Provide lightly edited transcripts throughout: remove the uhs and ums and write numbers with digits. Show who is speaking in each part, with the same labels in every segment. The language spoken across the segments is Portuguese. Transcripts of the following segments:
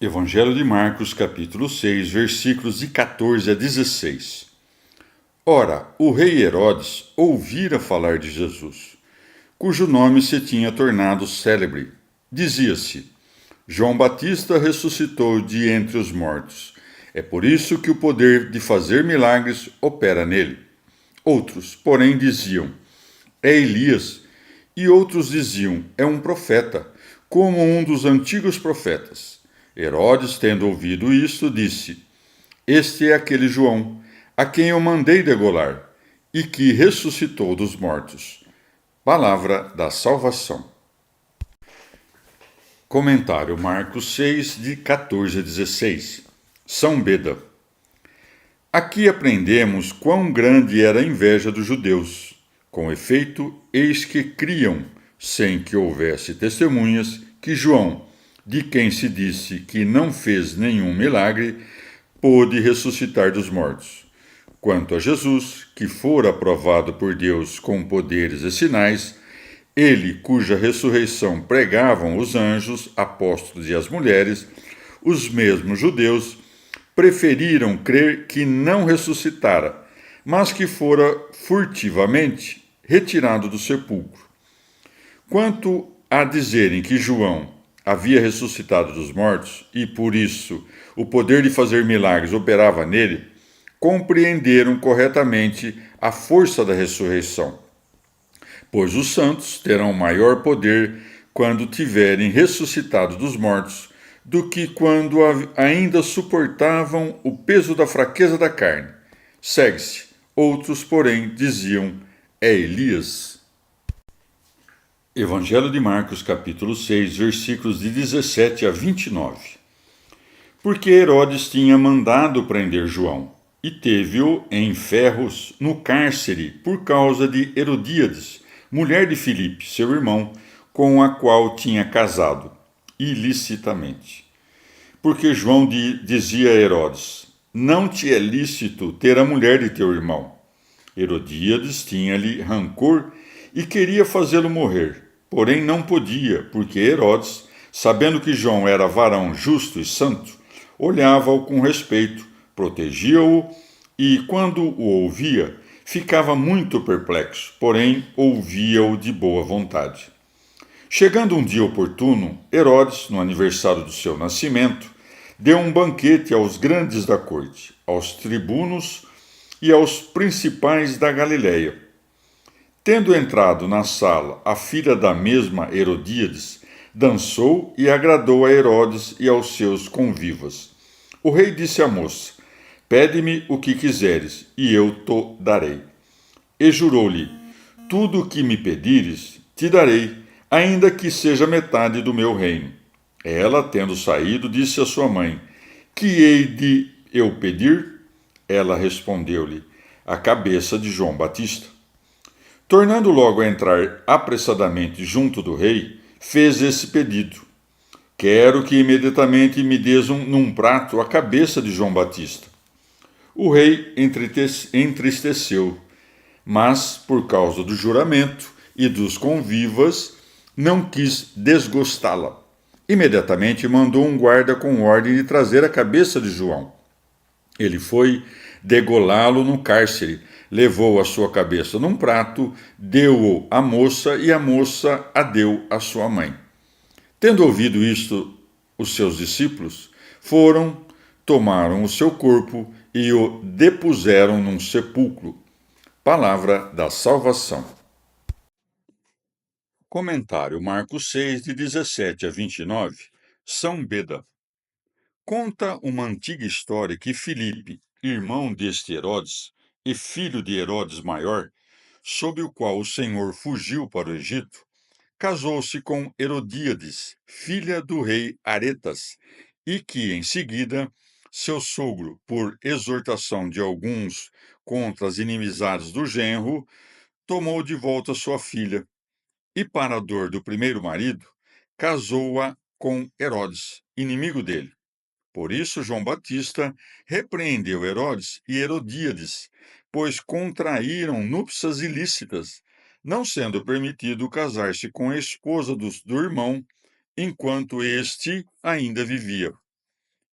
Speaker 1: Evangelho de Marcos, capítulo 6, versículos de 14 a 16. Ora, o rei Herodes ouvira falar de Jesus, cujo nome se tinha tornado célebre. Dizia-se: João Batista ressuscitou de entre os mortos. É por isso que o poder de fazer milagres opera nele. Outros, porém, diziam: É Elias. E outros diziam: É um profeta, como um dos antigos profetas. Herodes, tendo ouvido isto, disse: Este é aquele João, a quem eu mandei degolar, e que ressuscitou dos mortos. Palavra da salvação. Comentário Marcos 6, de 14 a 16. São Beda. Aqui aprendemos quão grande era a inveja dos judeus. Com efeito, eis que criam, sem que houvesse testemunhas, que João, de quem se disse que não fez nenhum milagre, pôde ressuscitar dos mortos. Quanto a Jesus, que fora aprovado por Deus com poderes e sinais, ele, cuja ressurreição pregavam os anjos, apóstolos e as mulheres, os mesmos judeus, preferiram crer que não ressuscitara, mas que fora furtivamente retirado do sepulcro. Quanto a dizerem que João havia ressuscitado dos mortos e, por isso, o poder de fazer milagres operava nele, compreenderam corretamente a força da ressurreição, pois os santos terão maior poder quando tiverem ressuscitado dos mortos do que quando ainda suportavam o peso da fraqueza da carne. Segue-se. Outros, porém, diziam: É Elias. Evangelho de Marcos, capítulo 6, versículos de 17 a 29. Porque Herodes tinha mandado prender João, e teve-o em ferros no cárcere por causa de Herodíades, mulher de Filipe, seu irmão, com a qual tinha casado, ilicitamente. Porque João dizia a Herodes: Não te é lícito ter a mulher de teu irmão. Herodíades tinha-lhe rancor e queria fazê-lo morrer, porém não podia, porque Herodes, sabendo que João era varão justo e santo, olhava-o com respeito, protegia-o e, quando o ouvia, ficava muito perplexo, porém ouvia-o de boa vontade. Chegando um dia oportuno, Herodes, no aniversário do seu nascimento, deu um banquete aos grandes da corte, aos tribunos e aos principais da Galiléia. Tendo entrado na sala a filha da mesma Herodíades, dançou e agradou a Herodes e aos seus convivas. O rei disse à moça: Pede-me o que quiseres, e eu te darei. E jurou-lhe: Tudo o que me pedires, te darei, ainda que seja metade do meu reino. Ela, tendo saído, disse à sua mãe: Que hei de eu pedir? Ela respondeu-lhe: A cabeça de João Batista. Tornando logo a entrar apressadamente junto do rei, fez esse pedido: Quero que imediatamente me des num prato a cabeça de João Batista. O rei entristeceu, mas, por causa do juramento e dos convivas, não quis desgostá-la. Imediatamente mandou um guarda com ordem de trazer a cabeça de João. Ele foi degolá-lo no cárcere, levou a sua cabeça num prato, deu-o à moça e a moça a deu à sua mãe. Tendo ouvido isto, os seus discípulos foram, tomaram o seu corpo e o depuseram num sepulcro. Palavra da salvação. Comentário Marcos 6, de 17 a 29. São Beda. Conta uma antiga história que Filipe, irmão deste Herodes e filho de Herodes Maior, sob o qual o Senhor fugiu para o Egito, casou-se com Herodíades, filha do rei Aretas, e que, em seguida, seu sogro, por exortação de alguns contra as inimizades do genro, tomou de volta sua filha, e, para a dor do primeiro marido, casou-a com Herodes, inimigo dele. Por isso, João Batista repreendeu Herodes e Herodíades, pois contraíram núpcias ilícitas, não sendo permitido casar-se com a esposa do irmão enquanto este ainda vivia.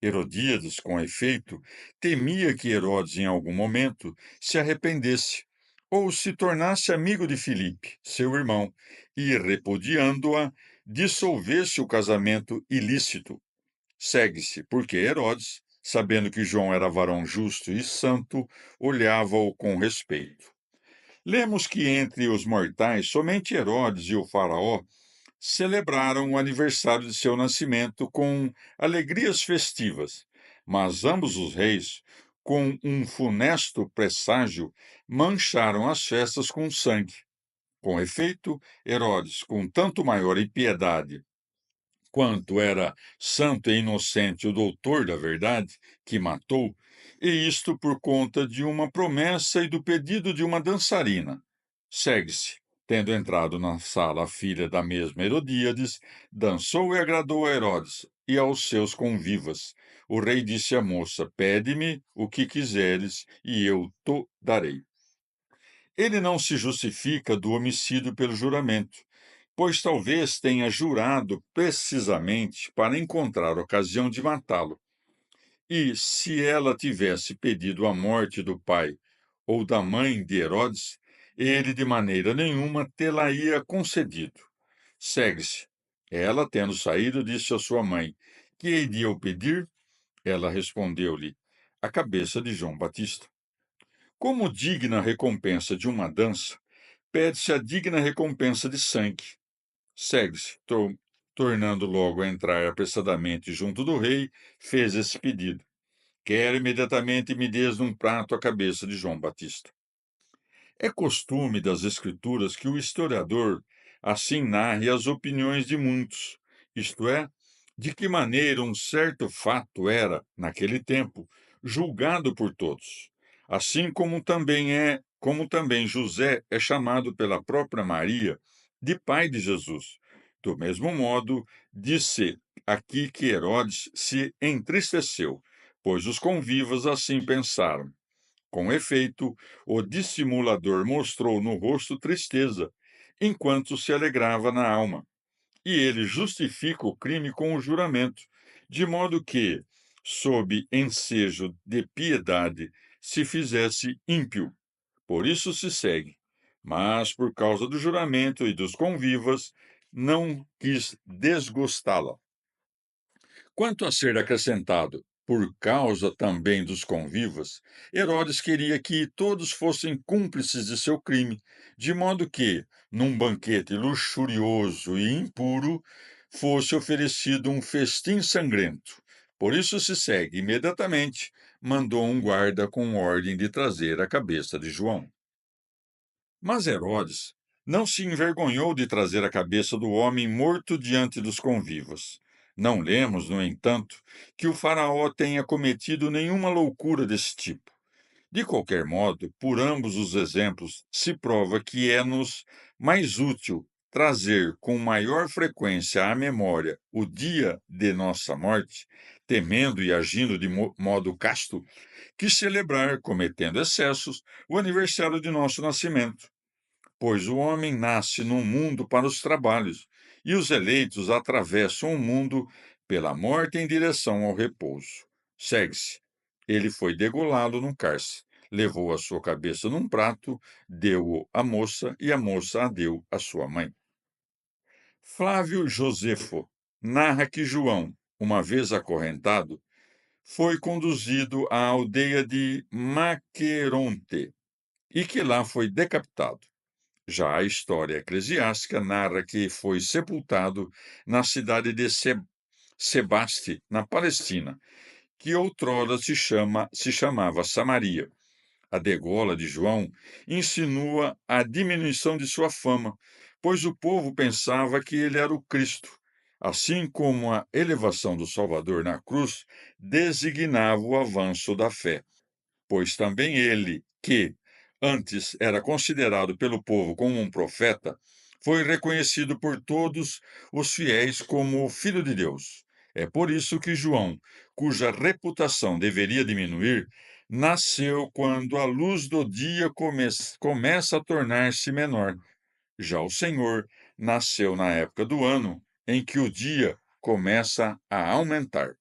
Speaker 1: Herodíades, com efeito, temia que Herodes, em algum momento, se arrependesse ou se tornasse amigo de Filipe, seu irmão, e, repudiando-a, dissolvesse o casamento ilícito. Segue-se, porque Herodes, sabendo que João era varão justo e santo, olhava-o com respeito. Lemos que entre os mortais, somente Herodes e o faraó celebraram o aniversário de seu nascimento com alegrias festivas, mas ambos os reis, com um funesto presságio, mancharam as festas com sangue. Com efeito, Herodes, com tanto maior impiedade quanto era santo e inocente o doutor da verdade, que matou, e isto por conta de uma promessa e do pedido de uma dançarina. Segue-se. Tendo entrado na sala a filha da mesma Herodíades, dançou e agradou a Herodes e aos seus convivas. O rei disse à moça: Pede-me o que quiseres, e eu te darei. Ele não se justifica do homicídio pelo juramento, pois talvez tenha jurado precisamente para encontrar ocasião de matá-lo. E, se ela tivesse pedido a morte do pai ou da mãe de Herodes, ele de maneira nenhuma tê-la-ia concedido. Segue-se. Ela, tendo saído, disse à sua mãe: Que hei de eu pedir? Ela respondeu-lhe: A cabeça de João Batista. Como digna recompensa de uma dança, pede-se a digna recompensa de sangue. Segue-se, tornando logo a entrar apressadamente junto do rei, fez esse pedido. Quero imediatamente me des num prato a cabeça de João Batista. É costume das Escrituras que o historiador assim narre as opiniões de muitos, isto é, de que maneira um certo fato era, naquele tempo, julgado por todos, assim como também José é chamado pela própria Maria de pai de Jesus. Do mesmo modo, disse aqui que Herodes se entristeceu, pois os convivas assim pensaram. Com efeito, o dissimulador mostrou no rosto tristeza, enquanto se alegrava na alma. E ele justifica o crime com o juramento, de modo que, sob ensejo de piedade, se fizesse ímpio. Por isso se segue. Mas, por causa do juramento e dos convivas, não quis desgostá-la. Quanto a ser acrescentado, por causa também dos convivas, Herodes queria que todos fossem cúmplices de seu crime, de modo que, num banquete luxurioso e impuro, fosse oferecido um festim sangrento. Por isso se segue, imediatamente, mandou um guarda com ordem de trazer a cabeça de João. Mas Herodes não se envergonhou de trazer a cabeça do homem morto diante dos convivas. Não lemos, no entanto, que o faraó tenha cometido nenhuma loucura desse tipo. De qualquer modo, por ambos os exemplos, se prova que é-nos mais útil trazer com maior frequência à memória o dia de nossa morte, temendo e agindo de modo casto, que celebrar, cometendo excessos, o aniversário de nosso nascimento. Pois o homem nasce num mundo para os trabalhos, e os eleitos atravessam o mundo pela morte em direção ao repouso. Segue-se. Ele foi degolá-lo num cárcere, levou a sua cabeça num prato, deu-o à moça, e a moça a deu à sua mãe. Flávio Josefo narra que João, uma vez acorrentado, foi conduzido à aldeia de Maqueronte e que lá foi decapitado. Já a história eclesiástica narra que foi sepultado na cidade de Sebaste, na Palestina, que outrora se chamava Samaria. A degola de João insinua a diminuição de sua fama, pois o povo pensava que ele era o Cristo, assim como a elevação do Salvador na cruz designava o avanço da fé, pois também ele, que antes era considerado pelo povo como um profeta, foi reconhecido por todos os fiéis como o Filho de Deus. É por isso que João, cuja reputação deveria diminuir, nasceu quando a luz do dia começa a tornar-se menor. Já o Senhor nasceu na época do ano em que o dia começa a aumentar.